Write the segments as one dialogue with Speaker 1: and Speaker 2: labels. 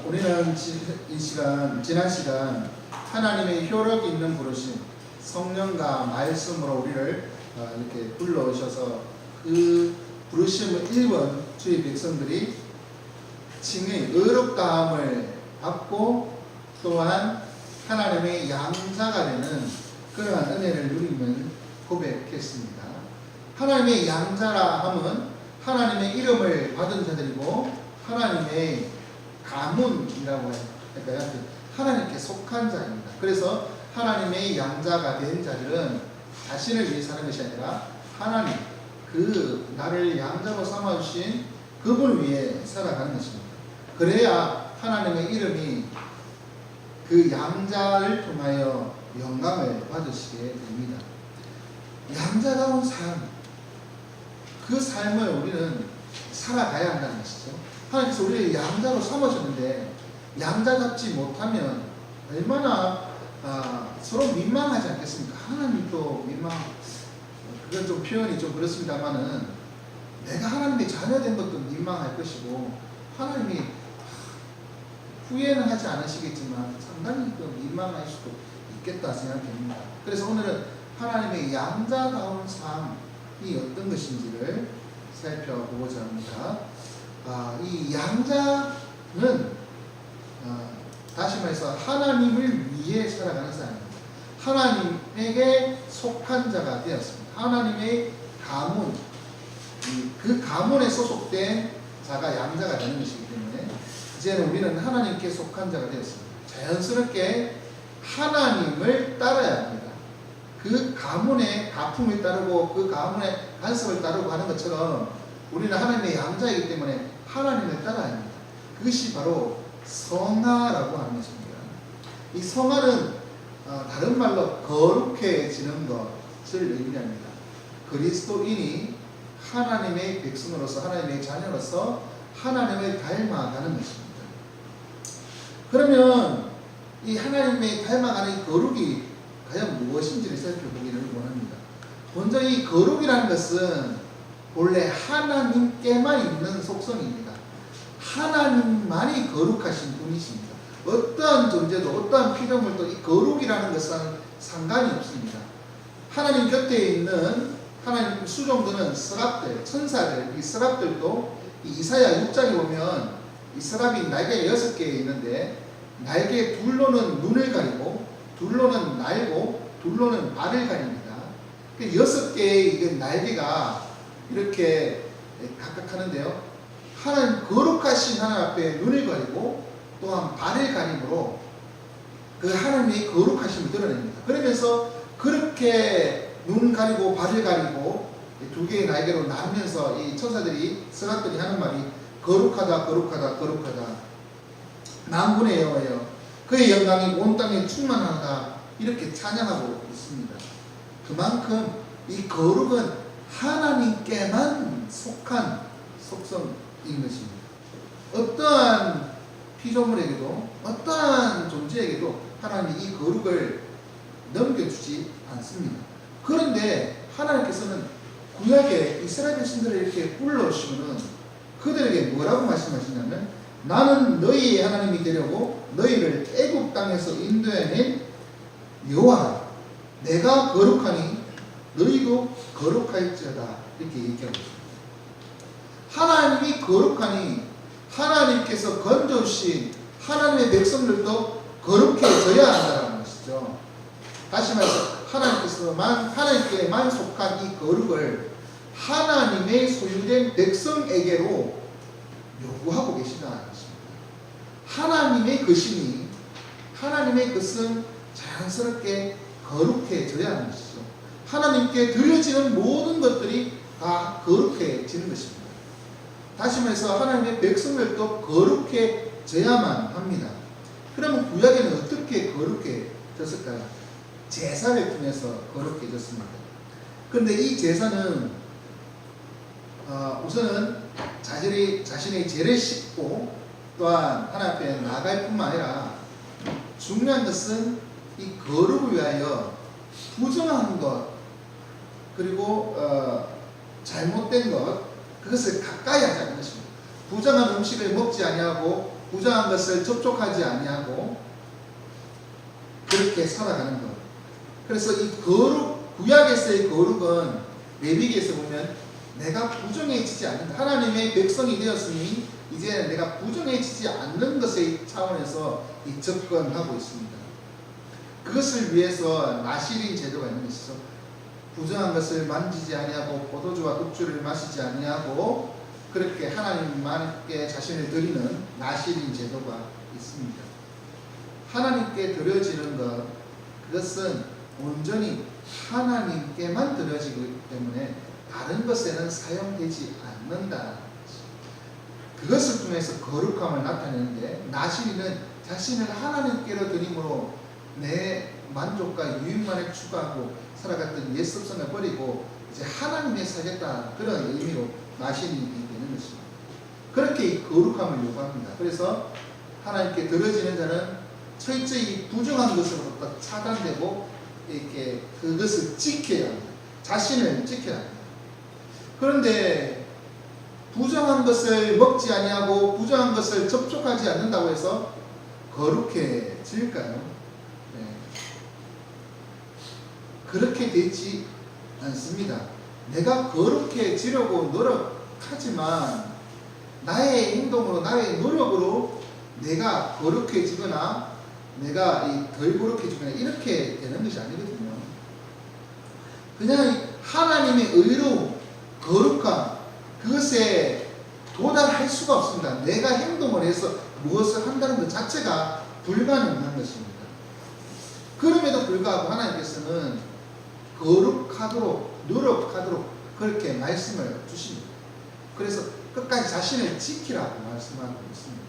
Speaker 1: 우리는 지난 시간 하나님의 효력 있는 부르심, 성령과 말씀으로 우리를 이렇게 불러오셔서 그 부르심을 입은 주의 백성들이 칭의 의롭다함을 받고 또한 하나님의 양자가 되는 그러한 은혜를 누리면 고백했습니다. 하나님의 양자라 함은 하나님의 이름을 받은 자들이고 하나님의 가문이라고 할까요? 하나님께 속한 자입니다. 그래서 하나님의 양자가 된 자들은 자신을 위해 사는 것이 아니라 하나님, 그 나를 양자로 삼아주신 그분을 위해 살아가는 것입니다. 그래야 하나님의 이름이 그 양자를 통하여 영광을 받으시게 됩니다. 양자다운 삶, 그 삶을 우리는 살아가야 한다는 것이죠. 하나님께서 우리를 양자로 삼으셨는데 양자답지 못하면 얼마나 서로 민망하지 않겠습니까? 하나님도 그건 좀 표현이 좀 그렇습니다만은 내가 하나님의 자녀된 것도 민망할 것이고 하나님이 후회는 하지 않으시겠지만 상당히 민망할 수도 있겠다 생각됩니다. 그래서 오늘은 하나님의 양자다운 삶이 어떤 것인지를 살펴보고자 합니다. 이 양자는 다시 말해서 하나님을 위해 살아가는 사람입니다. 하나님에게 속한 자가 되었습니다. 하나님의 가문, 그 가문에 소속된 자가 양자가 되는 것이기 때문에 이제는 우리는 하나님께 속한 자가 되었습니다. 자연스럽게 하나님을 따라야 합니다. 그 가문의 가품을 따르고 그 가문의 간섭을 따르고 하는 것처럼 우리는 하나님의 양자이기 때문에 하나님을 따라야 합니다. 그것이 바로 성화라고 하는 것입니다. 이 성화는 다른 말로 거룩해지는 것을 의미합니다. 그리스도인이 하나님의 백성으로서 하나님의 자녀로서 하나님을 닮아가는 것입니다. 그러면 이 하나님의 닮아가는 이 거룩이 과연 무엇인지를 살펴보기를 원합니다. 먼저 이 거룩이라는 것은 본래 하나님께만 있는 속성입니다. 하나님만이 거룩하신 분이십니다. 어떠한 존재도 어떠한 피조물도 이 거룩이라는 것은 상관이 없습니다. 하나님 곁에 있는 하나님 수종들은 서랍들, 천사들, 이 서랍들도 이사야 6장에 보면 이 서랍이 날개가 6개 있는데 날개 둘로는 눈을 가리고 둘로는 날고 둘로는 발을 가립니다. 6개의 날개가 이렇게 각각 하는데요. 하나님 거룩하신 하나님 앞에 눈을 가리고 또한 발을 가림으로 그 하나님의 거룩하심을 드러냅니다. 그러면서 그렇게 눈 가리고 발을 가리고 두 개의 날개로 나누면서 이 천사들이 서각들이 하는 말이 거룩하다 거룩하다 거룩하다 만군의 여호와여 그의 영광이 온 땅에 충만하다 이렇게 찬양하고 있습니다. 그만큼 이 거룩은 하나님께만 속한 속성인 것입니다. 어떠한 피조물에게도 어떠한 존재에게도 하나님이 이 거룩을 넘겨주지 않습니다. 그런데 하나님께서는 구약에 이스라엘 백성들을 이렇게 불러오시면 그들에게 뭐라고 말씀하시냐면 나는 너희의 하나님이 되려고 너희를 애굽 땅에서 인도해낸 여호와라 내가 거룩하니 너희도 거룩할지어다 이렇게 얘기하고 있습니다. 하나님이 거룩하니 하나님께서 건져주신 하나님의 백성들도 거룩해져야 한다는 것이죠. 다시 말해서 하나님께만 속한 이 거룩을 하나님의 소유된 백성에게로 요구하고 계시다는 것입니다. 하나님의 것이니 하나님의 것은 자연스럽게 거룩해져야 하는 것이죠. 하나님께 드려지는 모든 것들이 다 거룩해지는 것입니다. 다시 말해서 하나님의 백성들도 거룩해져야만 합니다. 그러면 구약에는 어떻게 거룩해졌을까요? 제사를 통해서 거룩해졌습니다. 그런데 이 제사는 우선은 자신의 죄를 씻고 또한 하나님 앞에 나아갈 뿐만 아니라 중요한 것은 이 거룩을 위하여 부정한 것 그리고 잘못된 것 그것을 가까이 하지 않는 것입니다. 부정한 음식을 먹지 아니하고 부정한 것을 접촉하지 아니하고 그렇게 살아가는 것. 그래서 이 거룩, 구약에서의 거룩은 레위기에서 보면 내가 부정해지지 않는다. 하나님의 백성이 되었으니 이제 내가 부정해지지 않는 것의 차원에서 이 접근하고 있습니다. 그것을 위해서 나실인 제도가 있는 것이죠. 부정한 것을 만지지 아니하고 포도주와 독주를 마시지 아니하고 그렇게 하나님께 자신을 드리는 나실인 제도가 있습니다. 하나님께 드려지는 것, 그것은 온전히 하나님께만 드려지기 때문에 다른 것에는 사용되지 않는다. 그것을 통해서 거룩함을 나타내는데, 나실인은 자신을 하나님께로 드림으로 내 만족과 유익만을 추구하고 살아갔던 옛 습성을 버리고 이제 하나님에 살겠다, 그런 의미로 나실인이 되는 것입니다. 그렇게 거룩함을 요구합니다. 그래서 하나님께 드려지는 자는 철저히 부정한 것으로부터 차단되고 이렇게 그것을 지켜야 합니다. 자신을 지켜야 합니다. 그런데 부정한 것을 먹지 아니하고 부정한 것을 접촉하지 않는다고 해서 거룩해질까요? 네. 그렇게 되지 않습니다. 내가 거룩해지려고 노력하지만 나의 행동으로, 나의 노력으로 내가 거룩해지거나 내가 덜 거룩해지거나 이렇게 되는 것이 아니거든요. 그냥 하나님의 의로움, 거룩함, 그것에 도달할 수가 없습니다. 내가 행동을 해서 무엇을 한다는 것 자체가 불가능한 것입니다. 그럼에도 불구하고 하나님께서는 거룩하도록 노력하도록 그렇게 말씀을 주십니다. 그래서 끝까지 자신을 지키라고 말씀하고 있습니다.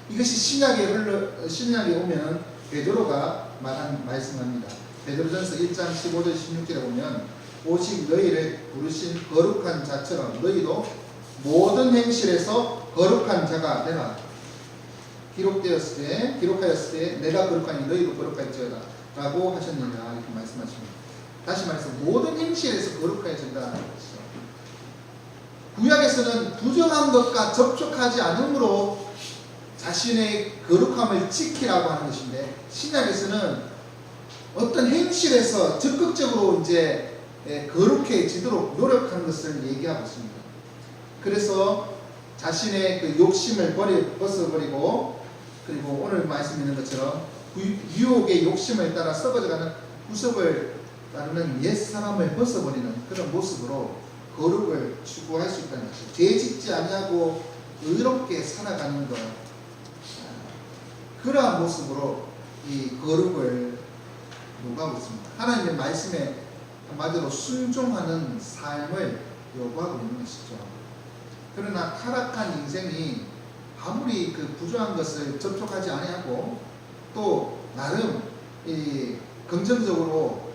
Speaker 1: 이것이 신약에 오면 베드로가 말씀합니다. 베드로전서 1장 15절 16절에 보면 오직 너희를 부르신 거룩한 자처럼 너희도 모든 행실에서 거룩한 자가 되라. 기록하였을 때 내가 거룩하니 너희도 거룩할지어다 라고 하셨느냐 이렇게 말씀하십니다. 다시 말해서 모든 행실에서 거룩해진다. 구약에서는 부정한 것과 접촉하지 않음으로 자신의 거룩함을 지키라고 하는 것인데, 신약에서는 어떤 행실에서 적극적으로 이제 거룩해지도록 노력하는 것을 얘기하고 있습니다. 그래서 자신의 그 욕심을 벗어버리고, 그리고 오늘 말씀 있는 것처럼 유혹의 욕심을 따라 썩어져가는 구습을 따르는 옛사람을 벗어버리는 그런 모습으로 거룩을 추구할 수 있다는 것이죠. 죄 짓지 아니하고 의롭게 살아가는 것, 그러한 모습으로 이 거룩을 요구하고 있습니다. 하나님의 말씀에 한마디로 순종하는 삶을 요구하고 있는 것이죠. 그러나 타락한 인생이 아무리 그 부정한 것을 접촉하지 아니하고 또 나름 이 긍정적으로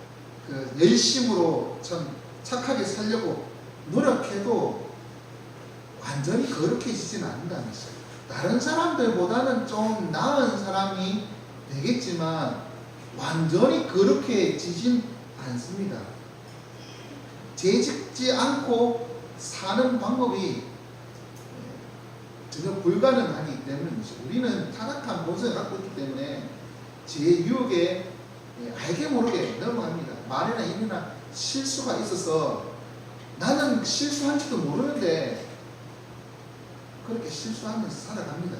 Speaker 1: 그 열심으로 참 착하게 살려고 노력해도 완전히 거룩해지지는 않는다는 것이죠. 다른 사람들보다는 좀 나은 사람이 되겠지만 완전히 거룩해지진 않습니다. 죄 짓지 않고 사는 방법이 전혀 불가능하기 때문입니다. 우리는 타락한 본성을 갖고 있기 때문에 죄의 유혹에 알게 모르게 넘어갑니다. 말이나 일이나 실수가 있어서 나는 실수한지도 모르는데 그렇게 실수하면서 살아갑니다.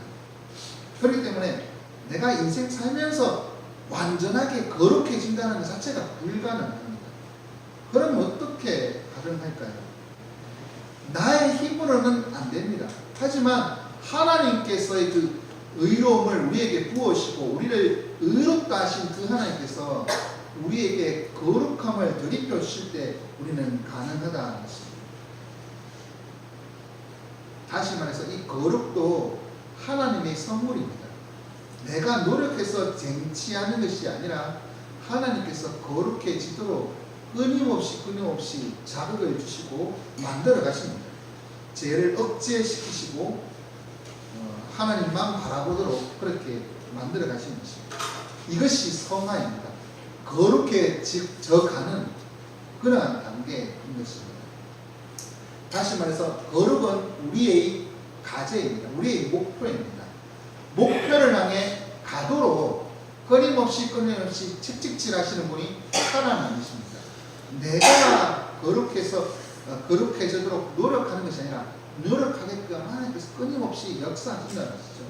Speaker 1: 그렇기 때문에 내가 인생 살면서 완전하게 거룩해진다는 것 자체가 불가능합니다. 그럼 어떻게 가능할까요? 나의 힘으로는 안 됩니다. 하지만 하나님께서의 그 의로움을 우리에게 부으시고 우리를 의롭다 하신 그 하나님께서 우리에게 거룩함을 들이켜 주실 때 우리는 가능하다는 것입니다. 다시 말해서 이 거룩도 하나님의 선물입니다. 내가 노력해서 쟁취하는 것이 아니라 하나님께서 거룩해지도록 끊임없이 자극을 주시고 만들어 가십니다. 죄를 억제시키시고 하나님만 바라보도록 그렇게 만들어 가시는 것입니다. 이것이 성화입니다. 거룩해져가는 그러한 단계인 것입니다. 다시 말해서 거룩은 우리의 과제입니다. 우리의 목표입니다. 목표를 향해 가도록 끊임없이 채찍질하시는 분이 하나님 아니십니까? 내가 거룩해지도록 노력하는 것이 아니라 노력하게끔 하나님께서 끊임없이 역사하신다는 것이죠.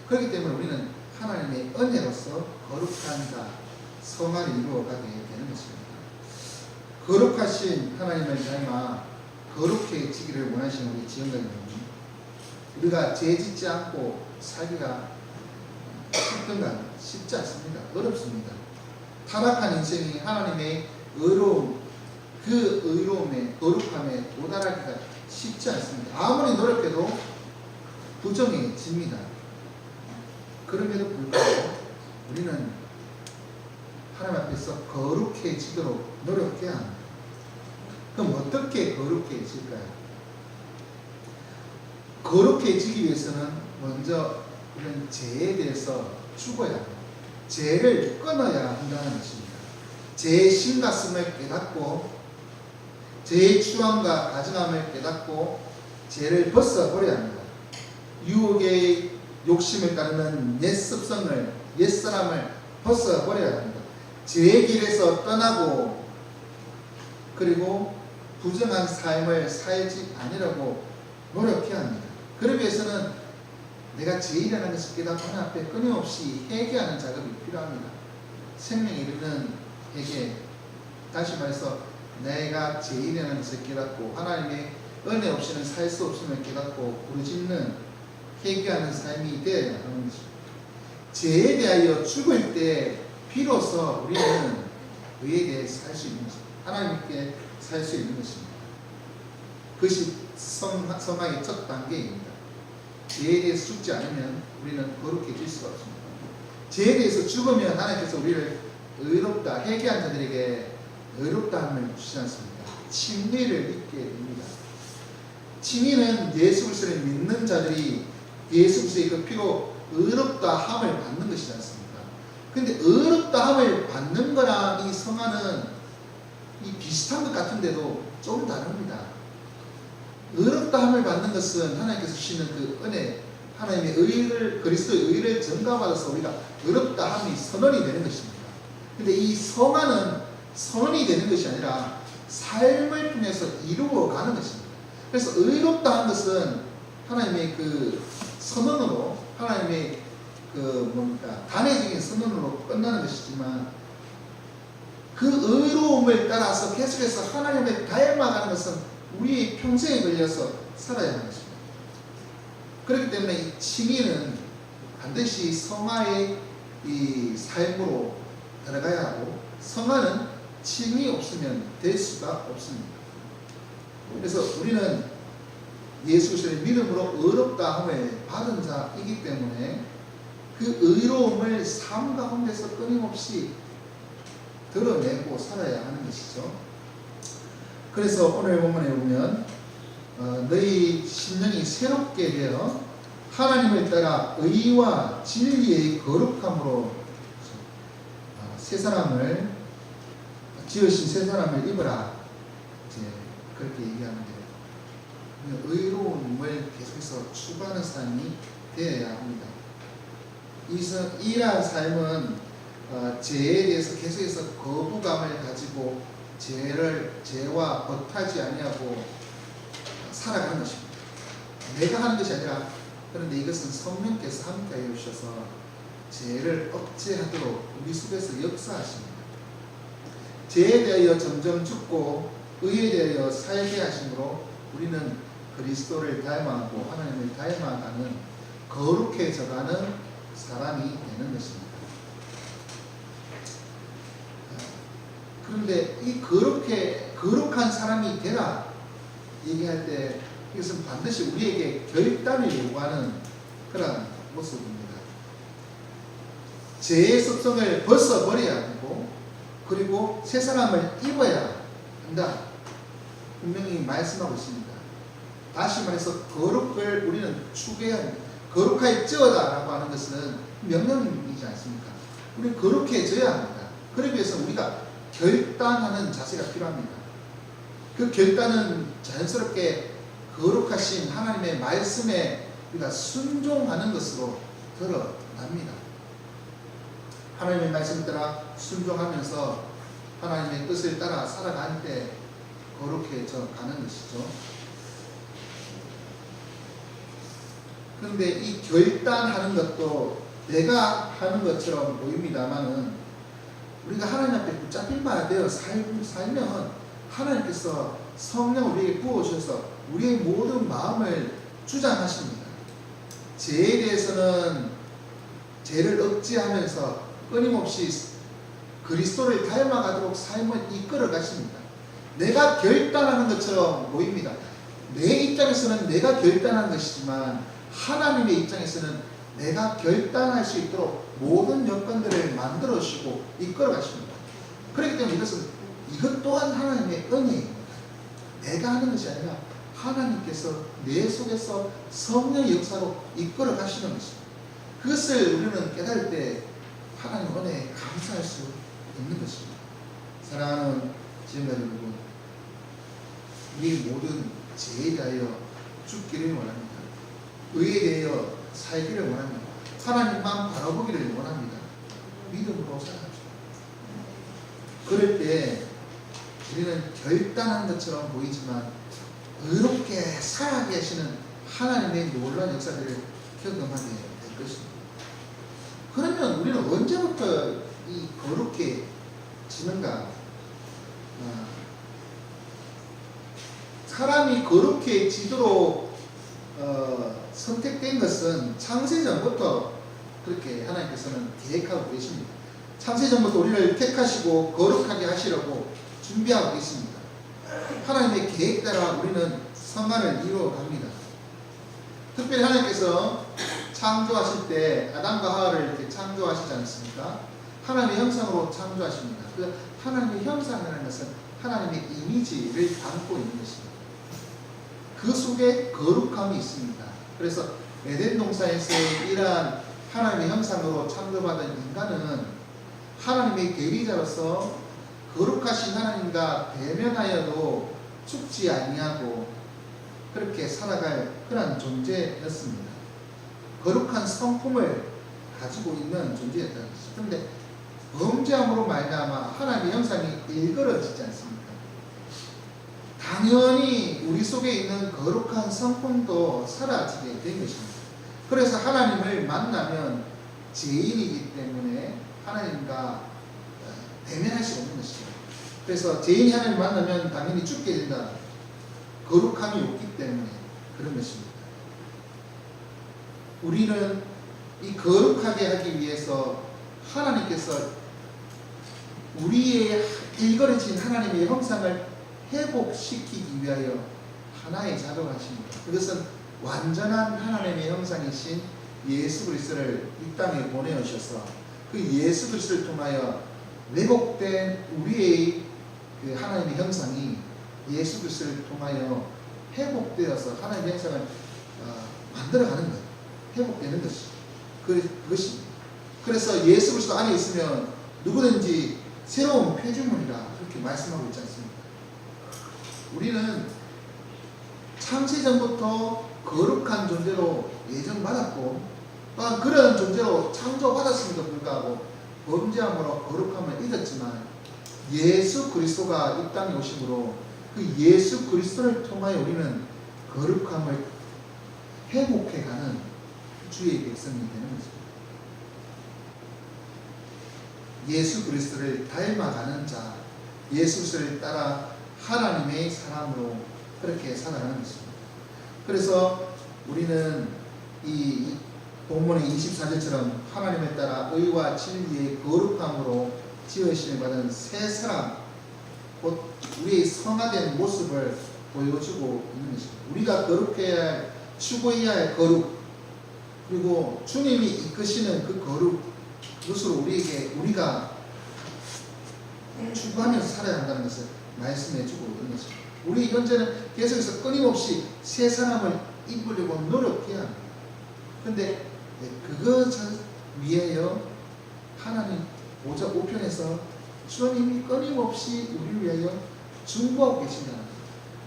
Speaker 1: 그렇기 때문에 우리는 하나님의 은혜로서 거룩한 자, 성화를 이루어가게 되는 것입니다. 거룩하신 하나님을 닮아 거룩해지기를 원하시는 우리 지영자 여러분, 우리가 죄짓지 않고 살기가 쉽든가? 쉽지 않습니다. 어렵습니다. 타락한 인생이 하나님의 의로움, 그 의로움에 거룩함에 도달하기가 쉽지 않습니다. 아무리 노력해도 부정해집니다. 그럼에도 불구하고 우리는 하나님 앞에서 거룩해지도록 노력해야 합니다. 그럼 어떻게 거룩해질까요? 거룩해지기 위해서는 먼저 우리는 죄에 대해서 죽어야 합니다. 죄를 끊어야 한다는 것입니다. 죄의 심각성을 깨닫고 죄의 추함과 가증함을 깨닫고 죄를 벗어버려야 합니다. 유혹의 욕심을 따르는 옛 습성을, 옛사람을 벗어버려야 합니다. 죄의 길에서 떠나고 그리고 부정한 삶을 살지 아니라고 노력해야 합니다. 그러기 위해서는 내가 죄인이라는 것을 깨닫고 하나님 앞에 끊임없이 회개하는 작업이 필요합니다. 생명에 이르는 회개, 다시 말해서 내가 죄인이라는 것을 깨닫고 하나님의 은혜 없이는 살 수 없음을 깨닫고 부르짖는 회개하는 삶이 되어야 하는 것입니다. 죄에 대하여 죽을 때 비로소 우리는 의에 대해 살 수 있는 것입니다. 하나님께 살 수 있는 것입니다. 그것이 성화의 첫 단계입니다. 죄에 대해서 죽지 않으면 우리는 거룩해질 수가 없습니다. 죄에 대해서 죽으면 하나님께서 우리를 의롭다, 회개한 자들에게 의롭다함을 주시지 않습니다. 칭의를 입게 됩니다. 칭의는 예수 그리스도를 믿는 자들이 예수 그리스도의 그 피로 의롭다함을 받는 것이지 않습니까? 그런데 의롭다함을 받는 거랑 이 성화는 이 비슷한 것 같은데도 좀 다릅니다. 의롭다함을 받는 것은 하나님께서 주시는 그 은혜, 하나님의 의를, 그리스도의 의를 전가받아서 우리가 의롭다함이 선언이 되는 것입니다. 그런데 이 성화는 선언이 되는 것이 아니라 삶을 통해서 이루어가는 것입니다. 그래서 의롭다한 것은 하나님의 그 선언으로, 하나님의 단회적인 선언으로 끝나는 것이지만 그 의로움을 따라서 계속해서 하나님을 닮아가는 것은 우리의 평생에 걸려서 살아야 하는 것입니다. 그렇기 때문에 이 칭의는 반드시 성화의 이 삶으로 들어가야 하고, 성화는 칭의 없으면 될 수가 없습니다. 그래서 우리는 예수 그리스도의 믿음으로 의롭다함을 받은 자이기 때문에 그 의로움을 삶 가운데서 끊임없이 드러내고 살아야 하는 것이죠. 그래서 오늘 본문에 보면 너희 심령이 새롭게 되어 하나님을 따라 의와 진리의 거룩함으로 새 사람을 지으신 새 사람을 입으라, 이제 그렇게 얘기하는데, 의로움을 계속해서 추구하는 삶이 되어야 합니다. 이러한 삶은 죄에 대해서 계속해서 거부감을 가지고 죄와 벗하지 아니하고 살아가는 것입니다. 내가 하는 것이 아니라, 그런데 이것은 성령께서 함께하여 주셔서 죄를 억제하도록 우리 속에서 역사하십니다. 죄에 대하여 점점 죽고 의에 대하여 살게 하심으로 우리는 그리스도를 닮아가고 하나님을 닮아가는 거룩해져가는 사람이 되는 것입니다. 그런데 이 거룩한 사람이 되라 얘기할 때 이것은 반드시 우리에게 결단을 요구하는 그런 모습입니다. 죄의 습성을 벗어버려야 하고, 그리고 새 사람을 입어야 한다, 분명히 말씀하고 있습니다. 다시 말해서 거룩을 우리는 추구해야 합니다. 거룩할지어다 라고 하는 것은 명령이지 않습니까? 우리는 거룩해져야 합니다. 그러기 위해서 우리가 결단하는 자세가 필요합니다. 그 결단은 자연스럽게 거룩하신 하나님의 말씀에 우리가 순종하는 것으로 드러납니다. 하나님의 말씀을 따라 순종하면서 하나님의 뜻을 따라 살아갈 때 거룩해져 가는 것이죠. 그런데 이 결단하는 것도 내가 하는 것처럼 보입니다만은 우리가 하나님 앞에 붙잡힌 바 되어 살면 하나님께서 성령을 우리에게 부어주셔서 우리의 모든 마음을 주장하십니다. 죄에 대해서는 죄를 억제하면서 끊임없이 그리스도를 닮아가도록 삶을 이끌어 가십니다. 내가 결단하는 것처럼 보입니다. 내 입장에서는 내가 결단하는 것이지만 하나님의 입장에서는 내가 결단할 수 있도록 모든 여건들을 만들어 주시고 이끌어 가십니다. 그렇기 때문에 이것 또한 하나님의 은혜입니다. 내가 하는 것이 아니라 하나님께서 내 속에서 성령의 역사로 이끌어 가시는 것입니다. 그것을 우리는 깨달을 때 하나님 은혜에 감사할 수 있는 것입니다. 사랑하는 지ем자 여러분, 우리 모든 죄에 대하여 죽기를 원합니다. 의에 대하여 살기를 원합니다. 하나님만 바라보기를 원합니다. 믿음으로 살아갑시다. 그럴 때 우리는 결단한 것처럼 보이지만 의롭게 살아가게 하시는 하나님의 놀라운 역사들을 경험하게 될 것입니다. 그러면 우리는 언제부터 이 거룩해지는가? 사람이 거룩해지도록 선택된 것은 창세전부터 그렇게 하나님께서는 계획하고 계십니다. 창세전부터 우리를 택하시고 거룩하게 하시려고 준비하고 계십니다. 하나님의 계획 따라 우리는 선만을 이루어 갑니다. 특별히 하나님께서 창조하실 때 아담과 하와를 이렇게 창조하시지 않습니까? 하나님의 형상으로 창조하십니다. 그 하나님의 형상이라는 것은 하나님의 이미지를 담고 있는 것입니다. 그 속에 거룩함이 있습니다. 그래서 에덴 동산에서 이러한 하나님의 형상으로 창조받은 인간은 하나님의 대리자로서 거룩하신 하나님과 대면하여도 죽지 아니하고 그렇게 살아갈 그런 존재였습니다. 거룩한 성품을 가지고 있는 존재였다는 것이죠. 그런데 범죄함으로 말미암아 하나님의 형상이 일그러지지 않습니까? 당연히 우리 속에 있는 거룩한 성품도 사라지게 된 것입니다. 그래서 하나님을 만나면 죄인이기 때문에 하나님과 대면할 수 없는 것입니다. 그래서 죄인이 하나님을 만나면 당연히 죽게 된다. 거룩함이 없기 때문에 그런 것입니다. 우리는 이 거룩하게 하기 위해서 하나님께서 우리의 일그러진 하나님의 형상을 회복시키기 위하여 하나의 작업을 하십니다. 그것은 완전한 하나님의 형상이신 예수 그리스도를 이 땅에 보내오셔서 그 예수 그리스도를 통하여 왜곡된 우리의 그 하나님의 형상이 예수 그리스도를 통하여 회복되어서 하나님의 형상을 만들어가는 거예요. 회복되는 것이 그것입니다. 그래서 예수 그리스도 안에 있으면 누구든지 새로운 피조물이라 그렇게 말씀하고 있지 않습니까? 우리는 창세전부터 거룩한 존재로 예정받았고 또한 그런 존재로 창조받았음에도 불구하고 범죄함으로 거룩함을 잊었지만 예수 그리스도가 이 땅에 오심으로 그 예수 그리스도를 통하여 우리는 거룩함을 회복해가는 주의 백성이 되는 것입니다. 예수 그리스도를 닮아가는 자, 예수 그리스도를 따라 하나님의 사람으로 그렇게 살아가는 것입니다. 그래서 우리는 이 본문의 24절처럼 하나님을 따라 의와 진리의 거룩함으로 지으심을 받은 새 사람, 곧 우리의 성화된 모습을 보여주고 있는 것입니다. 우리가 거룩해야 할, 추구해야 할 거룩, 그리고 주님이 이끄시는 그 거룩, 그것으로 우리가 추구하면서 살아야 한다는 것을 말씀해주고 있는 것입니다. 우리 현재는 계속해서 끊임없이 새 사람을 입으려고 노력해야 합니다. 그런데 그것을 위하여 하나님 보좌 우편에서 주님이 끊임없이 우리를 위하여 중보하고 계신다는 겁니다.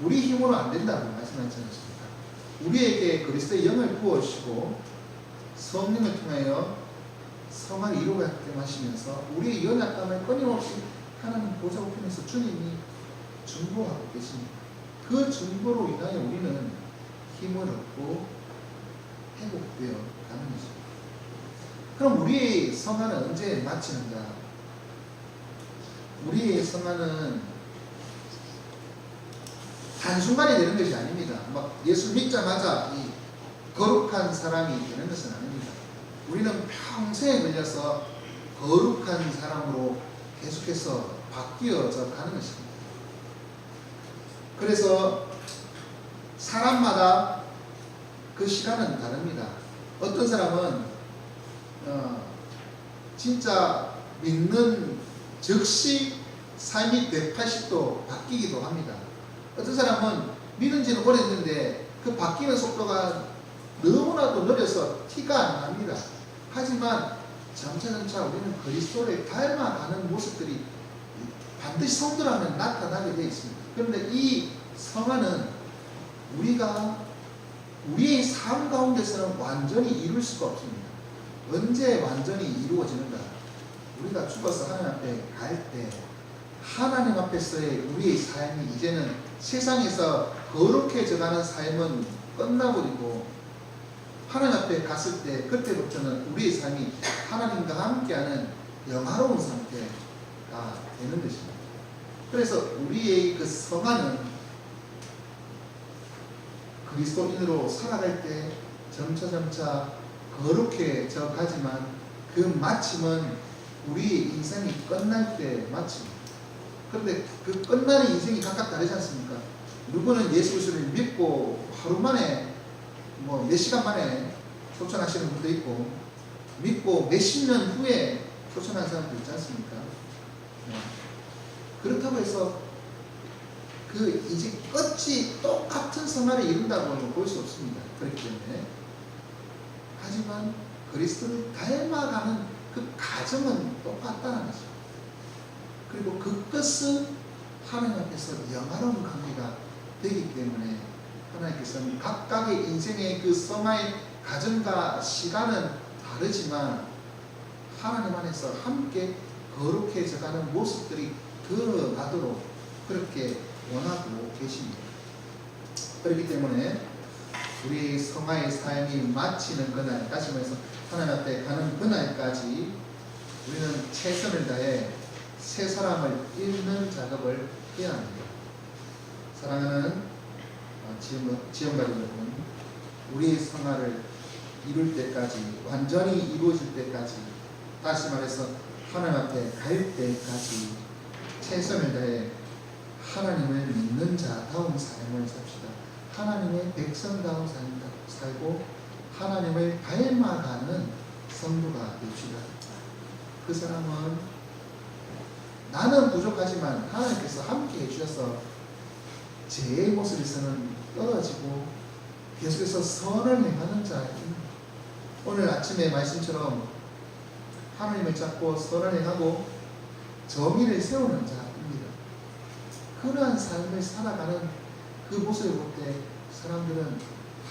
Speaker 1: 우리 힘으로 안 된다고 말씀하지 않습니까? 우리에게 그리스도의 영을 부어주시고 성령을 통하여 성화를 이루게 하시면서 우리의 연약함을 끊임없이 하나님 보좌 우편에서 주님이 중보하고 계십니다. 그 중보로 인하여 우리는 힘을 얻고 회복되어 가는 것입니다. 그럼 우리의 성화는 언제 마치는가? 우리의 성화는 한순간에 되는 것이 아닙니다. 막 예수 믿자마자 이 거룩한 사람이 되는 것은 아닙니다. 우리는 평생에 걸려서 거룩한 사람으로 계속해서 바뀌어져 가는 것입니다. 그래서 사람마다 그 시간은 다릅니다. 어떤 사람은 진짜 믿는 즉시 삶이 180도 바뀌기도 합니다. 어떤 사람은 믿은 지는 오래됐는데 그 바뀌는 속도가 너무나도 느려서 티가 안 납니다. 하지만 점차 우리는 그리스도를 닮아가는 모습들이 반드시 성도라면 나타나게 되어 있습니다. 그런데 이 성화는 우리가 우리의 삶 가운데서는 완전히 이룰 수가 없습니다. 언제 완전히 이루어지는가? 우리가 죽어서 하나님 앞에 갈 때 하나님 앞에서의 우리의 삶이 이제는 세상에서 거룩해져가는 삶은 끝나버리고 하나님 앞에 갔을 때 그때부터는 우리의 삶이 하나님과 함께하는 영화로운 상태가 되는 것입니다. 그래서 우리의 그 성화는 그리스도인으로 살아갈 때 점차 거룩해져 가지만 그 마침은 우리의 인생이 끝날 때 마침입니다. 그런데 그 끝나는 인생이 각각 다르지 않습니까? 누구는 예수 그리스도를 믿고 하루 만에 몇 시간 만에 초천하시는 분도 있고 믿고 몇십 년 후에 초천하는 사람도 있지 않습니까? 그렇다고 해서 그 이제 끝이 똑같은 성화를 이룬다고는 볼 수 없습니다. 그렇기 때문에 하지만 그리스도를 닮아가는 그 과정은 똑같다는 것입니다. 그리고 그 끝은 하나님 앞에서 영화로운 관계가 되기 때문에 하나님께서는 각각의 인생의 그 성화의 과정과 시간은 다르지만 하나님 안에서 함께 거룩해져가는 모습들이 드러나도록 그렇게 원하고 계십니다. 그렇기 때문에 우리 성화의 삶이 마치는 그날, 다시 말해서 하나님 앞에 가는 그날까지 우리는 최선을 다해 새 사람을 잃는 작업을 해야 합니다. 사랑하는 지원가족 여러분, 우리의 성화를 이룰 때까지, 완전히 이루어질 때까지, 다시 말해서 하나님 앞에 갈 때까지 최선을 다해 하나님을 믿는 자다운 삶을 삽시다. 하나님의 백성다운 삶을 살고 하나님을 닮아가는 성도가 됩시다. 그 사람은 나는 부족하지만 하나님께서 함께 해주셔서 제 모습에서는 떨어지고 계속해서 선을 행하는 자입니다. 오늘 아침의 말씀처럼 하나님을 찾고 선을 행하고 정의를 세우는 자입니다. 그러한 삶을 살아가는 그 모습을 볼 때 사람들은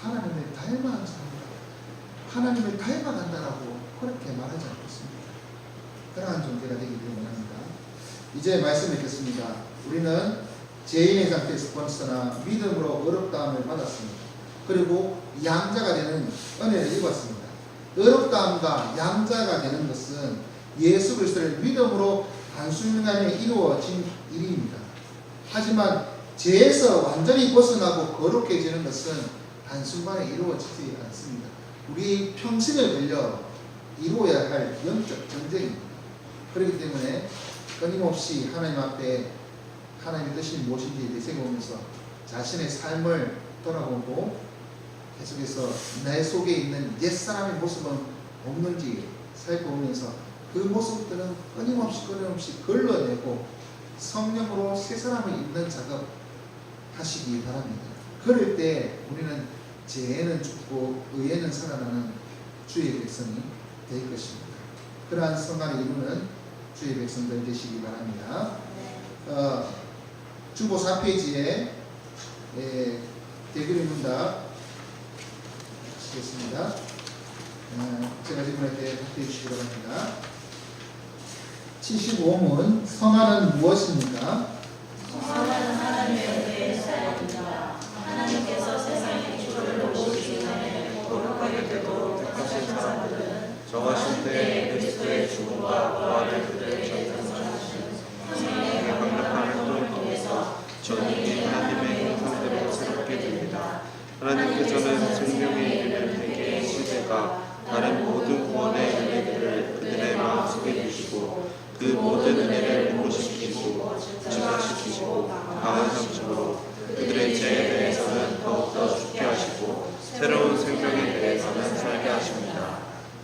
Speaker 1: 하나님을 닮아간 사람이다, 하나님을 닮아간다라고 그렇게 말하지 않겠습니다. 그러한 존재가 되기 때문입니다. 이제 말씀 읽겠습니다. 우리는 죄인의 상태에서 번서나 믿음으로 어렵다함을 받았습니다. 그리고 양자가 되는 은혜를 입었습니다. 어렵다함과 양자가 되는 것은 예수 그리스도를 믿음으로 단순간에 이루어진 일입니다. 하지만 죄에서 완전히 벗어나고 거룩해지는 것은 단순간에 이루어지지 않습니다. 우리 평생을 걸려 이루어야 할 영적 전쟁입니다. 그렇기 때문에 끊임없이 하나님 앞에 하나님의 뜻이 무엇인지 되새겨보면서 자신의 삶을 돌아보고 계속해서 내 속에 있는 옛사람의 모습은 없는지 살펴보면서 그 모습들은 끊임없이 걸러내고 성령으로 새 사람을 입는 작업 하시기 바랍니다. 그럴 때 우리는 죄에는 죽고 의에는 살아나는 주의 백성이 될 것입니다. 그러한 성화를 이루는 주의 백성들 되시기 바랍니다. 주보 4페이지에 대글의 문답 하시겠습니다. 제가 질문할때 답해 주시기 바랍니다. 75문 성화는 무엇입니까?
Speaker 2: 성화는 하나님의 은혜의 사역입니다. 하나님께서 세상의 기초를 놓으시기 전에 거룩하게 되도록 택하신 사람들은 정하신 때에 그리스도의 죽음과 부활을 그들에게 전승하시는 성령의 강력한 활동을 통해서 전능히 하나님의 형상대로 새롭게 됩니다.
Speaker 3: 하나님께서는 생명의 이름을 되게 시대가 다른 모든 구원의 은혜들을 그들의 마음속에 두시고 그 모든 은혜를 공고시키시고 증가시키시고 강한 상식으로 그들의 죄에 대해서는 더욱더 죽게 하시고 새로운 생명에 대해서는 살게 하십니다.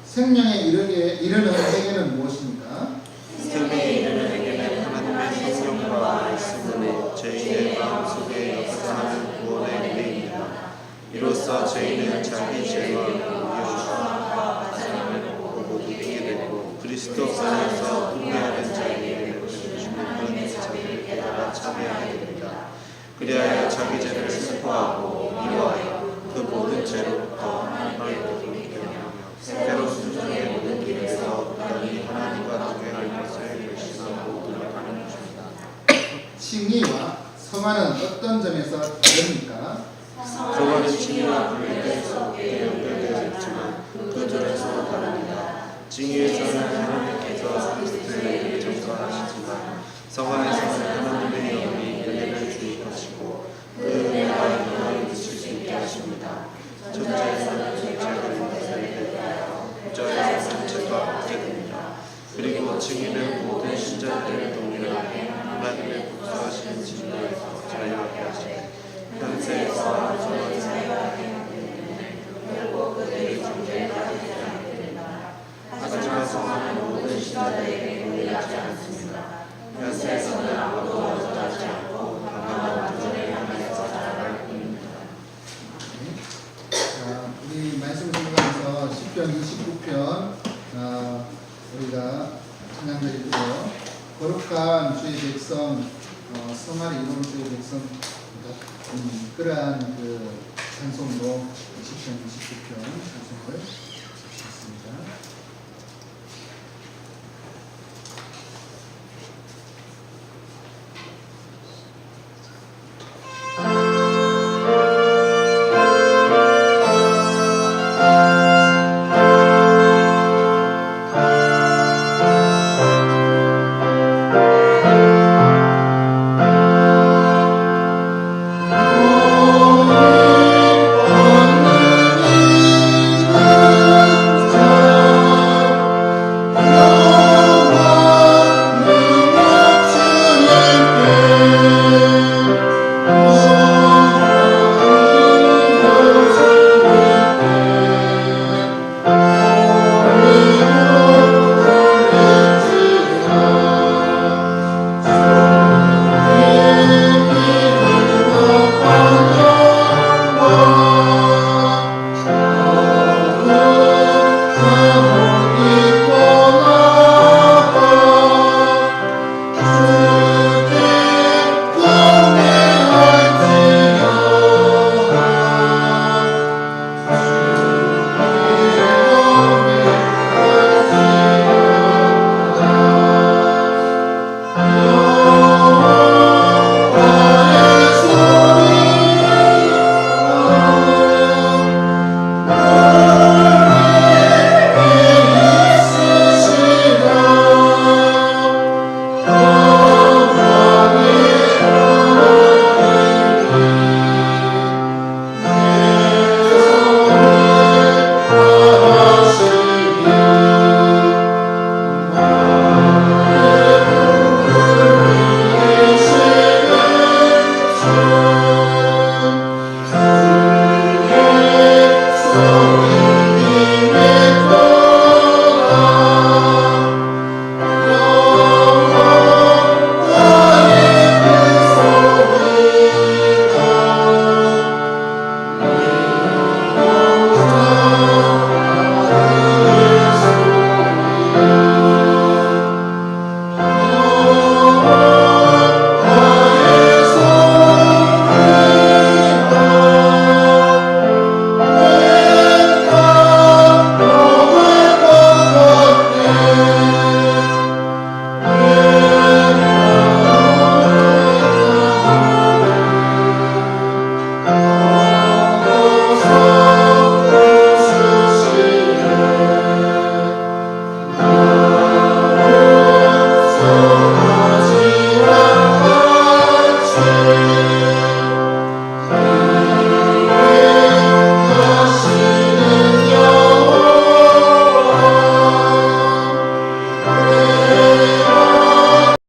Speaker 1: 생명에 이르는 세계는 무엇입니까?
Speaker 3: 생명에 이르는 세계는 하나님의 성령과 말씀으로 죄인의 마음속에 역사하는 구원의 은혜입니다. 이로써 죄인은 자기 죄와 이웃과 하나님을 보고 이기게 되고 그리스도 안에서 우매하는 자에게 주시는 하나님의 자비를 깨달아 참여하게 됩니다. 그리하여 자기 죄를 슬퍼하고 미워하여 그 모든 죄로부터 하나님을 돌이키며 새로운 수준의 모든 길에서 부단히 하나님과 동행할 것을 결심하고 노력하는 것입니다.
Speaker 1: 칭의와 성화는 어떤 점에서 다릅니까?
Speaker 3: 성화는 칭의와 분리돼서 연결되어 있지만 그 점에서 다릅니다. 칭의에서는 하나님께서 그리스도의 정사하시지만 성화에서는 하나님의 영이 은혜를 주입하시고 그 은혜가 영광을 미칠 수 있게 하십니다. 첫째에서는 죄를 대하여 후자에서는 죄가 없게 됩니다. 그리고 칭의는 모든 신자들을 동일하게 하나님의 복수하신 진리에서 자유하게 하시고 현세에서 영원히 자유하게 하되 결국 그들이 존재까지 하게 됩니다. 하지만 성화는 모든 신자들에게 동일하지 않습니다. 현세에서는 아무도 얻어가지 않고 다만 완전을 향해서 자라갈 뿐입니다.
Speaker 1: 자, 우리 말씀 공부하면서 10편 29편 우리가 찬양드리고요. 거룩한 주의 백성, 성화를 이루는 주의 백성, 그러한 그 찬송으로 10편 29편 찬송을 하셨습니다.